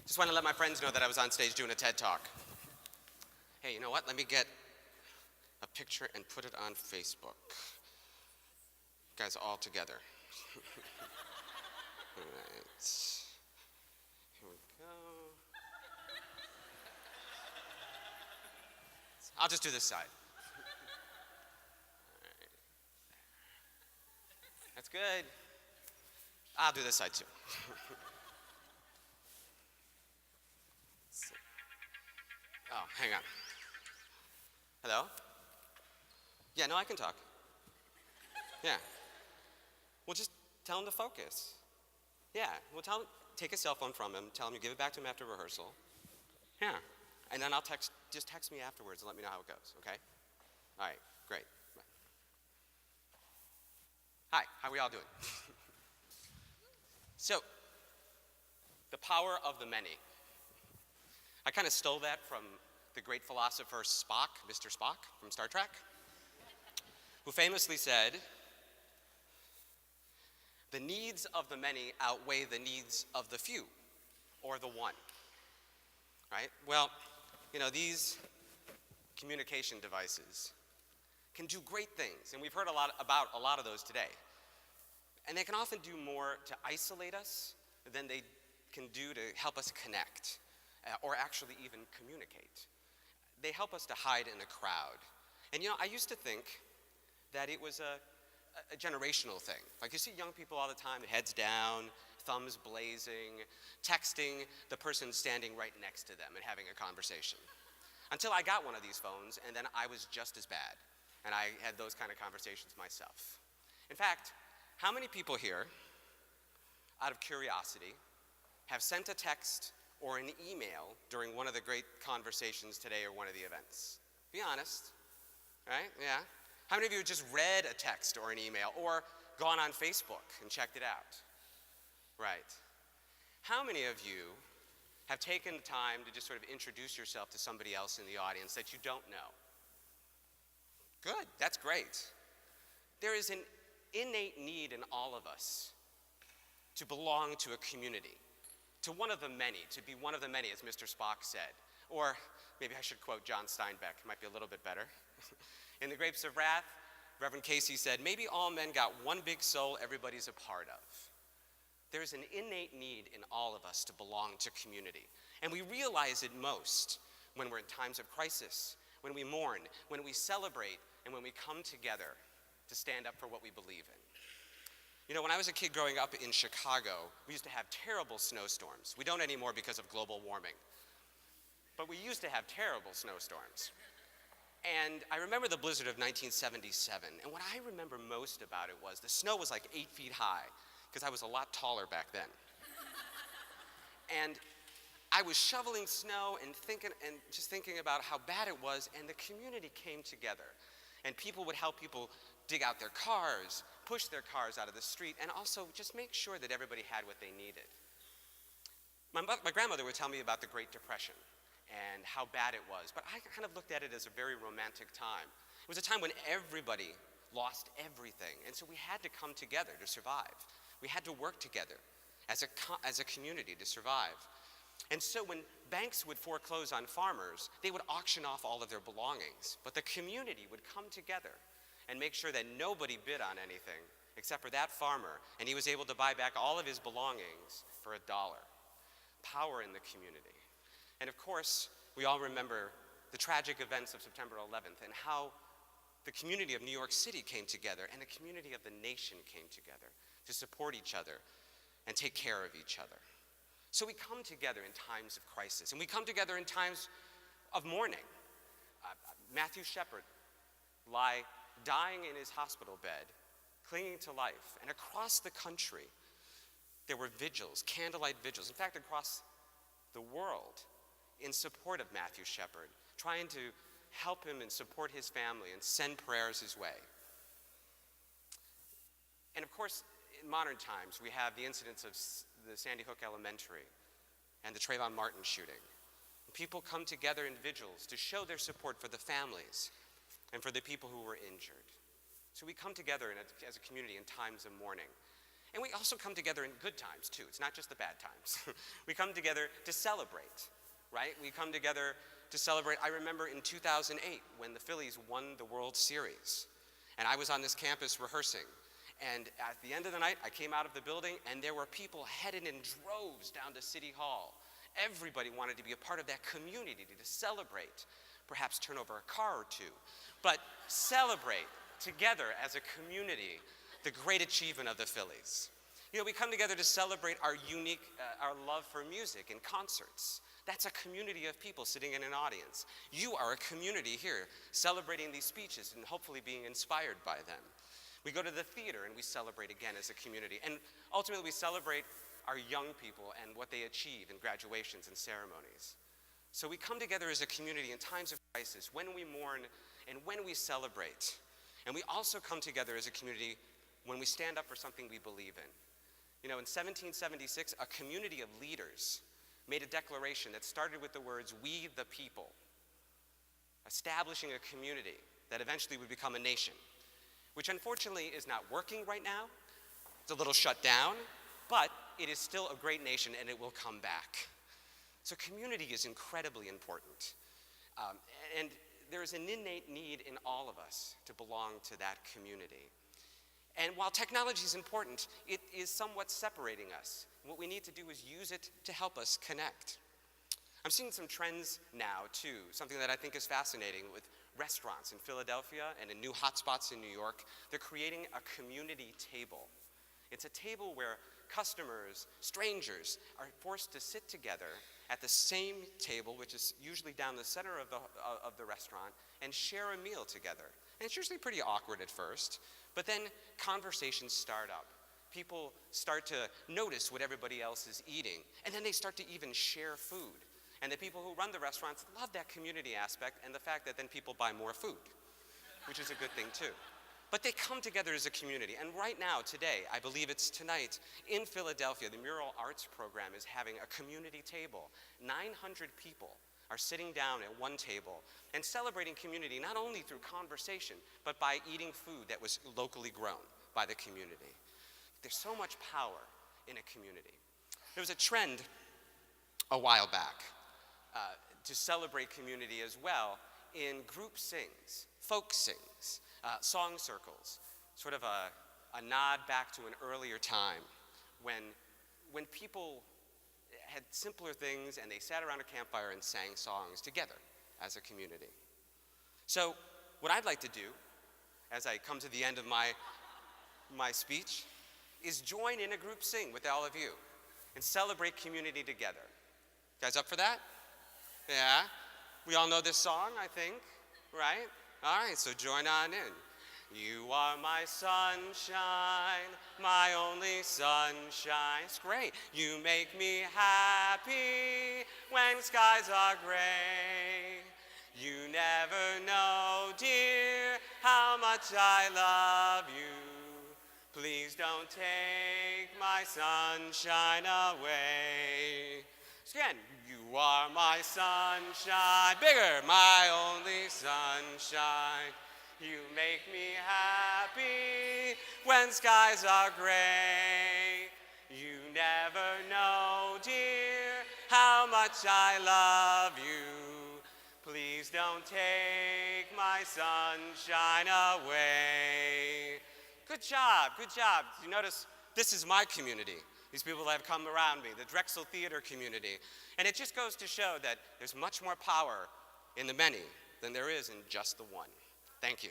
Just want to let my friends know that I was on stage doing a TED Talk. Hey, you know what? Let me get a picture and put it on Facebook. You guys all together. All right. Here we go. I'll just do this side. All right. That's good. I'll do this side too. Oh, hang on. Hello? Yeah, no, I can talk. Yeah. Well, just tell him to focus. Yeah, well, take a cell phone from him, tell him you give it back to him after rehearsal. Yeah. And then just text me afterwards and let me know how it goes, okay? All right, great. Bye. Hi, how are we all doing? So, the power of the many. I kind of stole that from the great philosopher Spock, Mr. Spock from Star Trek, who famously said, the needs of the many outweigh the needs of the few, or the one, right? Well, you know, these communication devices can do great things, and we've heard about a lot of those today. And they can often do more to isolate us than they can do to help us connect, or actually even communicate. They help us to hide in a crowd. And you know, I used to think that it was a generational thing. Like you see young people all the time, heads down, thumbs blazing, texting the person standing right next to them and having a conversation. Until I got one of these phones, and then I was just as bad. And I had those kind of conversations myself. In fact, how many people here, out of curiosity, have sent a text or an email during one of the great conversations today or one of the events? Be honest, right? Yeah. How many of you have just read a text or an email or gone on Facebook and checked it out? Right. How many of you have taken the time to just sort of introduce yourself to somebody else in the audience that you don't know? Good, that's great. There is an innate need in all of us to belong to a community, to one of the many, to be one of the many, as Mr. Spock said. Or maybe I should quote John Steinbeck, it might be a little bit better. In The Grapes of Wrath, Reverend Casey said, maybe all men got one big soul everybody's a part of. There is an innate need in all of us to belong to community. And we realize it most when we're in times of crisis, when we mourn, when we celebrate, and when we come together to stand up for what we believe in. You know, when I was a kid growing up in Chicago, we used to have terrible snowstorms. We don't anymore because of global warming. But we used to have terrible snowstorms. And I remember the blizzard of 1977, and what I remember most about it was the snow was like 8 feet high, because I was a lot taller back then. And I was shoveling snow and just thinking about how bad it was, and the community came together. And people would help people dig out their cars, push their cars out of the street, and also just make sure that everybody had what they needed. My grandmother would tell me about the Great Depression and how bad it was, but I kind of looked at it as a very romantic time. It was a time when everybody lost everything, and so we had to come together to survive. We had to work together as a community to survive. And so when banks would foreclose on farmers, they would auction off all of their belongings, but the community would come together and make sure that nobody bid on anything except for that farmer, and he was able to buy back all of his belongings for $1. Power in the community. And of course, we all remember the tragic events of September 11th and how the community of New York City came together and the community of the nation came together to support each other and take care of each other. So we come together in times of crisis, and we come together in times of mourning. Matthew Shepard dying in his hospital bed, clinging to life, and across the country, there were vigils, candlelight vigils, in fact, across the world, in support of Matthew Shepard, trying to help him and support his family and send prayers his way. And of course, in modern times, we have the incidents of the Sandy Hook Elementary and the Trayvon Martin shooting. People come together in vigils to show their support for the families and for the people who were injured. So we come together as a community in times of mourning. And we also come together in good times, too. It's not just the bad times. We come together to celebrate, right? We come together to celebrate. I remember in 2008 when the Phillies won the World Series. And I was on this campus rehearsing. And at the end of the night, I came out of the building, and there were people headed in droves down to City Hall. Everybody wanted to be a part of that community, to celebrate, perhaps turn over a car or two, but celebrate together as a community the great achievement of the Phillies. You know, we come together to celebrate our unique, our love for music and concerts. That's a community of people sitting in an audience. You are a community here celebrating these speeches and hopefully being inspired by them. We go to the theater and we celebrate again as a community. And ultimately we celebrate our young people and what they achieve in graduations and ceremonies. So we come together as a community in times of crisis, when we mourn and when we celebrate. And we also come together as a community when we stand up for something we believe in. You know, in 1776, a community of leaders made a declaration that started with the words, "We the people," establishing a community that eventually would become a nation, which unfortunately is not working right now. It's a little shut down, but it is still a great nation and it will come back. So community is incredibly important. And there is an innate need in all of us to belong to that community. And while technology is important, it is somewhat separating us. What we need to do is use it to help us connect. I'm seeing some trends now, too, something that I think is fascinating with restaurants in Philadelphia and in new hotspots in New York. They're creating a community table. It's a table where customers, strangers, are forced to sit together at the same table, which is usually down the center of the restaurant, and share a meal together. And it's usually pretty awkward at first, but then conversations start up. People start to notice what everybody else is eating, and then they start to even share food. And the people who run the restaurants love that community aspect and the fact that then people buy more food, which is a good thing too. But they come together as a community. And right now, today, I believe it's tonight, in Philadelphia, the Mural Arts Program is having a community table. 900 people are sitting down at one table and celebrating community, not only through conversation, but by eating food that was locally grown by the community. There's so much power in a community. There was a trend a while back to celebrate community as well in group sings, folk sings, song circles, sort of a nod back to an earlier time when people had simpler things and they sat around a campfire and sang songs together as a community. So what I'd like to do, as I come to the end of my speech, is join in a group sing with all of you and celebrate community together. You guys up for that? Yeah? We all know this song, I think, right? All right, so join on in. You are my sunshine, my only sunshine. It's great. You make me happy when skies are gray. You never know, dear, how much I love you. Please don't take my sunshine away. So again, you are my sunshine, bigger, my only sunshine. You make me happy when skies are gray. You never know, dear, how much I love you. Please don't take my sunshine away. Good job, good job. You notice this is my community. These people that have come around me, the Drexel Theater community. And it just goes to show that there's much more power in the many than there is in just the one. Thank you.